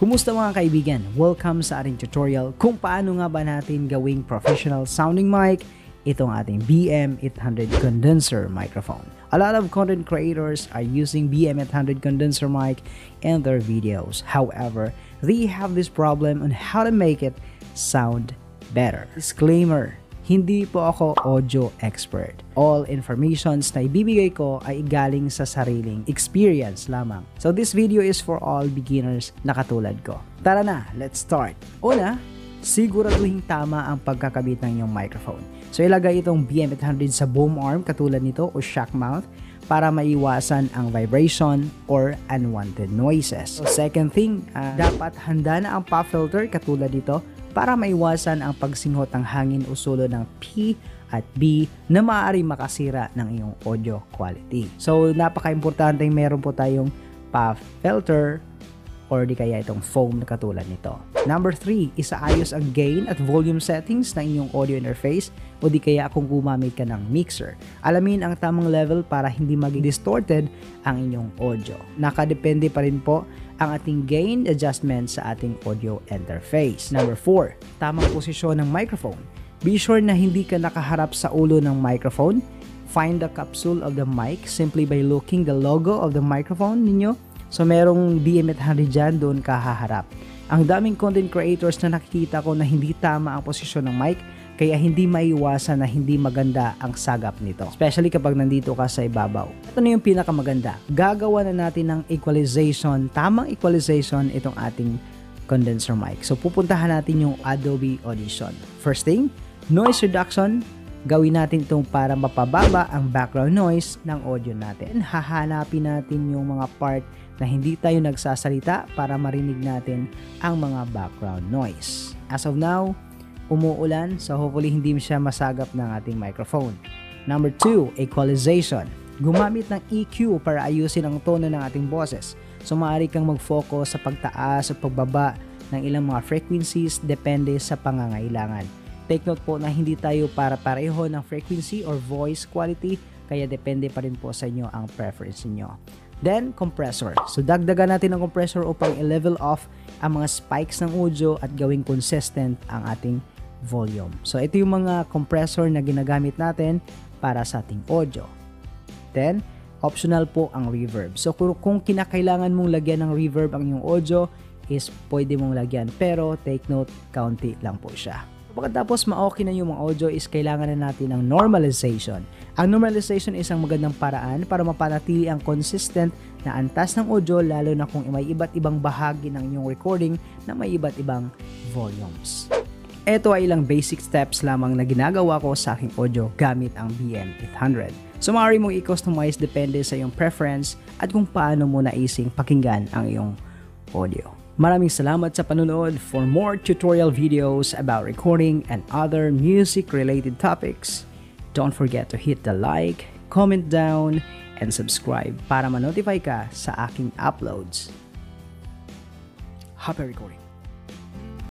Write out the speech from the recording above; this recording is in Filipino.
Kumusta mga kaibigan? Welcome sa ating tutorial kung paano nga ba natin gawing professional sounding mic itong ating BM800 condenser microphone. A lot of content creators are using BM800 condenser mic in their videos. However, they have this problem on how to make it sound better. Disclaimer, hindi po ako audio expert. All informations na ibibigay ko ay galing sa sariling experience lamang. So this video is for all beginners na katulad ko. Tara na, let's start. Una, siguraduhin tama ang pagkakabit ng iyong microphone. So ilagay itong BM800 sa boom arm katulad nito o shock mouth para maiwasan ang vibration or unwanted noises. So second thing, dapat handa na ang pop filter katulad nito para maiwasan ang pagsinghot ng hangin o sulo ng P at B na maaaring makasira ng iyong audio quality. So napaka-importante meron po tayong pop filter or di kaya itong foam na katulad nito. Number 3, isaayos ang gain at volume settings ng inyong audio interface o di kaya kung gumamit ka ng mixer. Alamin ang tamang level para hindi maging distorted ang inyong audio. Nakadepende pa rin po ang ating gain adjustment sa ating audio interface. Number 4, tamang posisyon ng microphone. Be sure na hindi ka nakaharap sa ulo ng microphone. Find the capsule of the mic simply by looking the logo of the microphone ninyo. So merong BM800 dyan, doon ka haharap. Ang daming content creators na nakikita ko na hindi tama ang posisyon ng mic, kaya hindi maiwasan na hindi maganda ang sagap nito. Especially kapag nandito ka sa ibabaw. Ito na yung pinakamaganda. Gagawa na natin ng equalization, tamang equalization itong ating condenser mic. So pupuntahan natin yung Adobe Audition. First thing, noise reduction. Gawin natin itong para mapababa ang background noise ng audio natin. Hahanapin natin yung mga part na hindi tayo nagsasalita para marinig natin ang mga background noise. As of now, umuulan, so hopefully hindi siya masagap ng ating microphone. Number 2, equalization. Gumamit ng EQ para ayusin ang tono ng ating boses. So maaari kang mag-focus sa pagtaas o pagbaba ng ilang mga frequencies depende sa pangangailangan. Take note po na hindi tayo para pareho ng frequency or voice quality, kaya depende pa rin po sa inyo ang preference niyo. Then, compressor. So dagdagan natin ang compressor upang i-level off ang mga spikes ng audio at gawing consistent ang ating volume. So ito yung mga compressor na ginagamit natin para sa ating audio. Then, optional po ang reverb. So kung kinakailangan mong lagyan ng reverb ang iyong audio, is pwede mong lagyan. Pero take note, kaunti lang po siya. Pagkatapos ma-okay na yung mga audio is kailangan na natin ng normalization. Ang normalization is ang magandang paraan para mapanatili ang consistent na antas ng audio lalo na kung may iba't ibang bahagi ng inyong recording na may iba't ibang volumes. Ito ay ilang basic steps lamang na ginagawa ko sa aking audio gamit ang BM800. So maaari mong i-customize depende sa iyong preference at kung paano mo naising pakinggan ang iyong audio. Maraming salamat sa panonood. For more tutorial videos about recording and other music-related topics, don't forget to hit the like, comment down, and subscribe para ma-notify ka sa aking uploads. Happy recording!